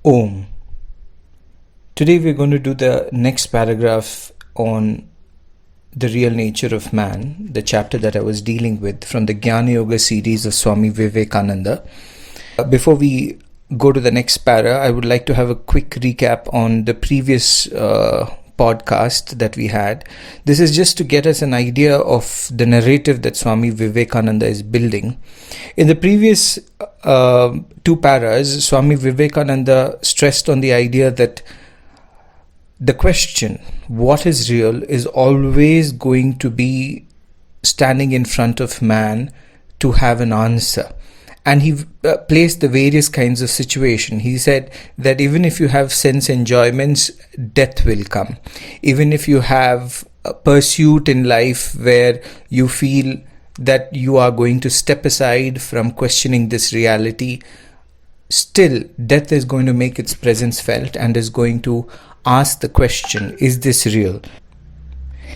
Om. Today we're going to do the next paragraph on the real nature of man, the chapter that I was dealing with from the Jnana Yoga series of Swami Vivekananda. Before we go to the next para, I would like to have a quick recap on the previous podcast that we had. This is just to get us an idea of the narrative that Swami Vivekananda is building. In the previous two paras, Swami Vivekananda stressed on the idea that the question, what is real, is always going to be standing in front of man to have an answer. And he placed the various kinds of situation. He said that even if you have sense enjoyments, death will come. Even if you have a pursuit in life where you feel that you are going to step aside from questioning this reality, still death is going to make its presence felt and is going to ask the question, is this real?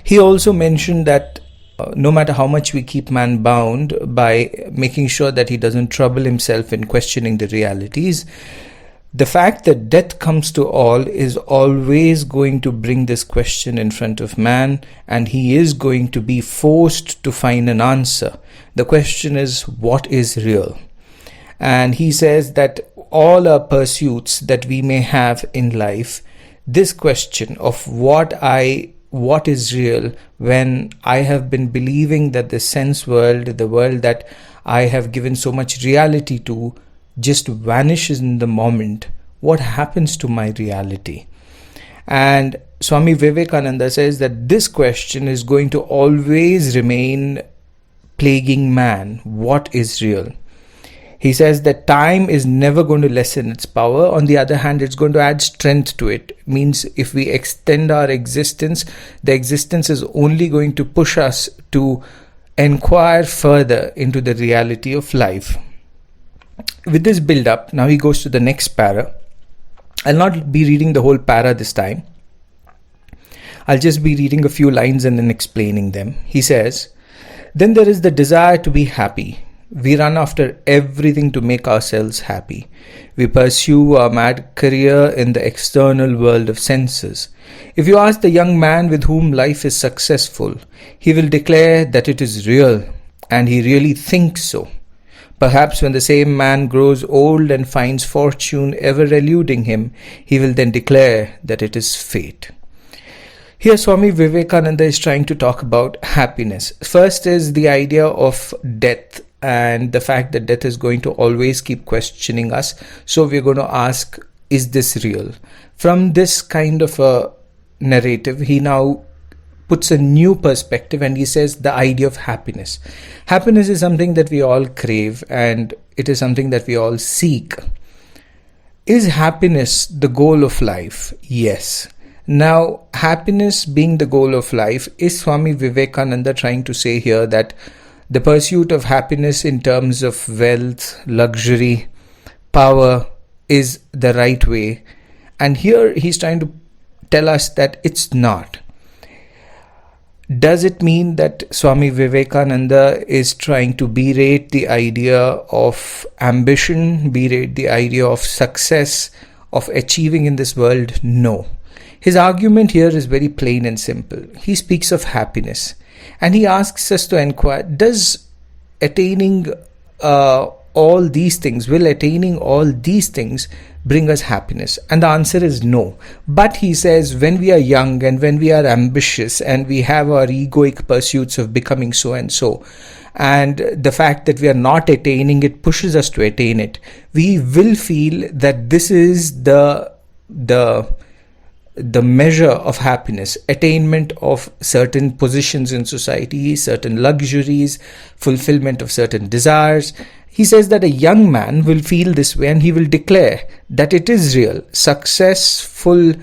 He also mentioned that no matter how much we keep man bound by making sure that he doesn't trouble himself in questioning the realities, the fact that death comes to all is always going to bring this question in front of man, and he is going to be forced to find an answer. The question is, what is real? And he says that all our pursuits that we may have in life, this question of what is real, when I have been believing that the sense world, the world that I have given so much reality to, just vanishes in the moment, what happens to my reality? And Swami Vivekananda says that this question is going to always remain plaguing man. What is real? He says that time is never going to lessen its power. On the other hand, it's going to add strength to it. It means if we extend our existence, the existence is only going to push us to inquire further into the reality of life. With this build-up, now he goes to the next para. I'll not be reading the whole para this time. I'll just be reading a few lines and then explaining them. He says, then there is the desire to be happy. We run after everything to make ourselves happy. We pursue our mad career in the external world of senses. If you ask the young man with whom life is successful, he will declare that it is real, and he really thinks so. Perhaps when the same man grows old and finds fortune ever eluding him, he will then declare that it is fate. Here Swami Vivekananda is trying to talk about happiness. First is the idea of death, and the fact that death is going to always keep questioning us. So we're going to ask, is this real? From this kind of a narrative, he now puts a new perspective and he says the idea of happiness. Happiness is something that we all crave, and it is something that we all seek. Is happiness the goal of life? Yes. Now, happiness being the goal of life, is Swami Vivekananda trying to say here that the pursuit of happiness in terms of wealth, luxury, power is the right way? And here he's trying to tell us that it's not. Does it mean that Swami Vivekananda is trying to berate the idea of ambition, berate the idea of success, of achieving in this world? No. His argument here is very plain and simple. He speaks of happiness. And he asks us to inquire, does attaining all these things, will attaining all these things bring us happiness? And the answer is no. But he says when we are young and when we are ambitious and we have our egoic pursuits of becoming so and so, and the fact that we are not attaining it pushes us to attain it, we will feel that this is the measure of happiness, attainment of certain positions in society, certain luxuries, fulfillment of certain desires. He says that a young man will feel this way and he will declare that it is real. Successful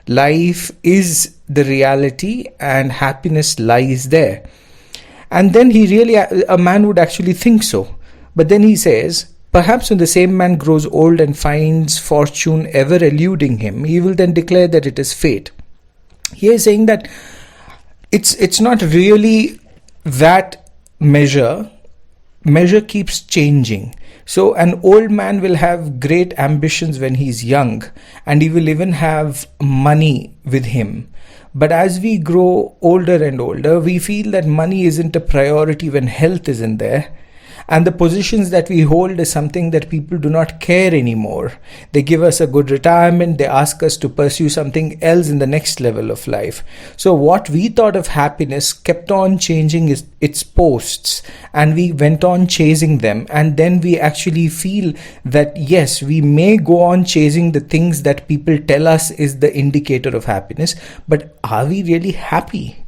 life is the reality and happiness lies there. And then a man would actually think so. But then he says, perhaps when the same man grows old and finds fortune ever eluding him, he will then declare that it is fate. He is saying that it's not really that measure. Measure keeps changing. So an old man will have great ambitions when he's young, and he will even have money with him. But as we grow older and older, we feel that money isn't a priority when health isn't there. And the positions that we hold is something that people do not care anymore. They give us a good retirement, they ask us to pursue something else in the next level of life. So, what we thought of happiness kept on changing its posts, and we went on chasing them. And then we actually feel that yes, we may go on chasing the things that people tell us is the indicator of happiness, but are we really happy?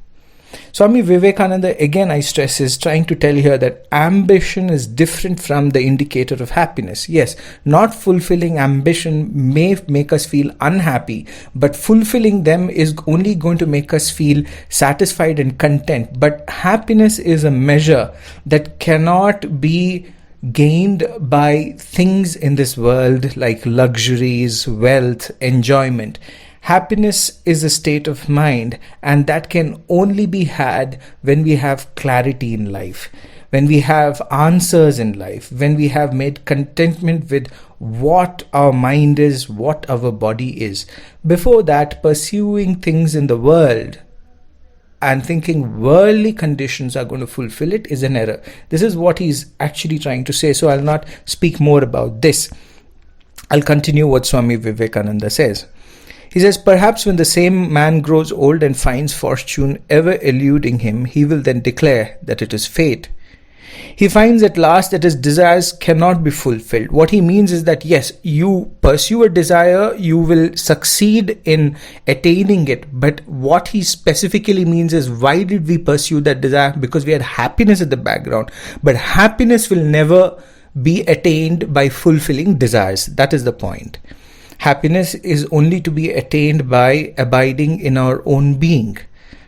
Swami Vivekananda, again I stress, is trying to tell here that ambition is different from the indicator of happiness. Yes, not fulfilling ambition may make us feel unhappy, but fulfilling them is only going to make us feel satisfied and content. But happiness is a measure that cannot be gained by things in this world like luxuries, wealth, enjoyment. Happiness is a state of mind, and that can only be had when we have clarity in life, when we have answers in life, when we have made contentment with what our mind is, what our body is. Before that, pursuing things in the world and thinking worldly conditions are going to fulfill it is an error. This is what he's actually trying to say. So I'll not speak more about this. I'll continue what Swami Vivekananda says. He says, perhaps when the same man grows old and finds fortune ever eluding him, he will then declare that it is fate. He finds at last that his desires cannot be fulfilled. What he means is that yes, you pursue a desire, you will succeed in attaining it. But what he specifically means is, why did we pursue that desire? Because we had happiness at the background. But happiness will never be attained by fulfilling desires. That is the point. Happiness is only to be attained by abiding in our own being.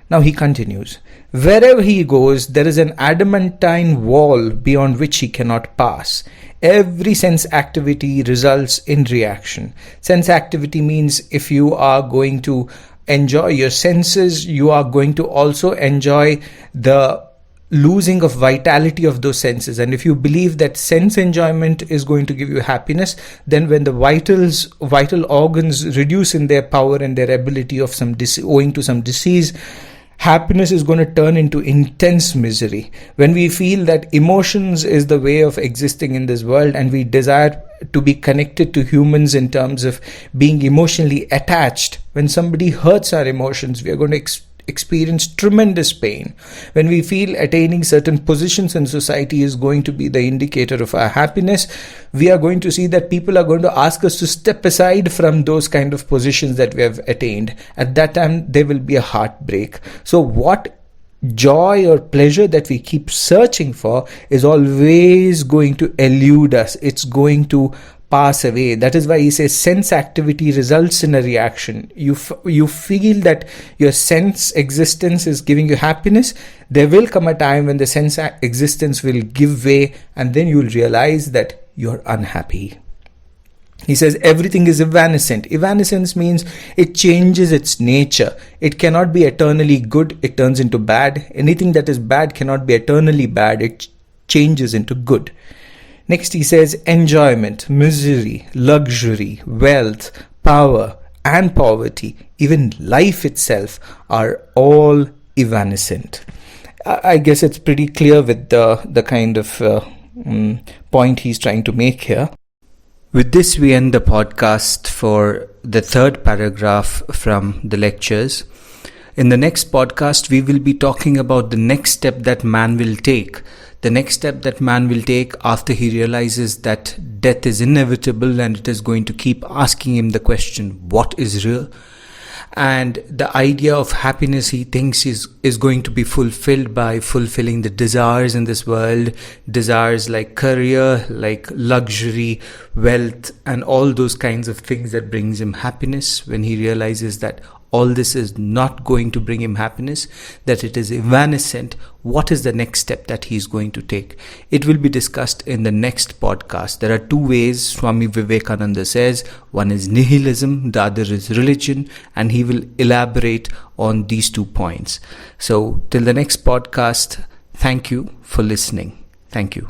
Now he continues, wherever he goes, there is an adamantine wall beyond which he cannot pass. Every sense activity results in reaction. Sense activity means if you are going to enjoy your senses, you are going to also enjoy the losing of vitality of those senses. And if you believe that sense enjoyment is going to give you happiness, then when the vital organs reduce in their power and their ability of owing to some disease, happiness is going to turn into intense misery. When we feel that emotions is the way of existing in this world, and we desire to be connected to humans in terms of being emotionally attached, when somebody hurts our emotions, we are going to experience tremendous pain. When we feel attaining certain positions in society is going to be the indicator of our happiness, we are going to see that people are going to ask us to step aside from those kind of positions that we have attained. At that time, there will be a heartbreak. So what joy or pleasure that we keep searching for is always going to elude us. It's going to pass away. That is why he says sense activity results in a reaction. You feel that your sense existence is giving you happiness. There will come a time when the sense existence will give way, and then you will realize that you're unhappy. He says everything is evanescent. Evanescence means it changes its nature. It cannot be eternally good. It turns into bad. Anything that is bad cannot be eternally bad. It changes into good. Next he says enjoyment, misery, luxury, wealth, power and poverty, even life itself are all evanescent. I guess it's pretty clear with the kind of point he's trying to make here. With this we end the podcast for the third paragraph from the lectures. In the next podcast we will be talking about the next step that man will take. The next step that man will take after he realizes that death is inevitable and it is going to keep asking him the question, what is real? And the idea of happiness he thinks is going to be fulfilled by fulfilling the desires in this world, desires like career, like luxury, wealth, and all those kinds of things that brings him happiness. When he realizes that all this is not going to bring him happiness, that it is evanescent, what is the next step that he is going to take? It will be discussed in the next podcast. There are two ways Swami Vivekananda says. One is nihilism, the other is religion, and he will elaborate on these 2 points. So till the next podcast, thank you for listening. Thank you.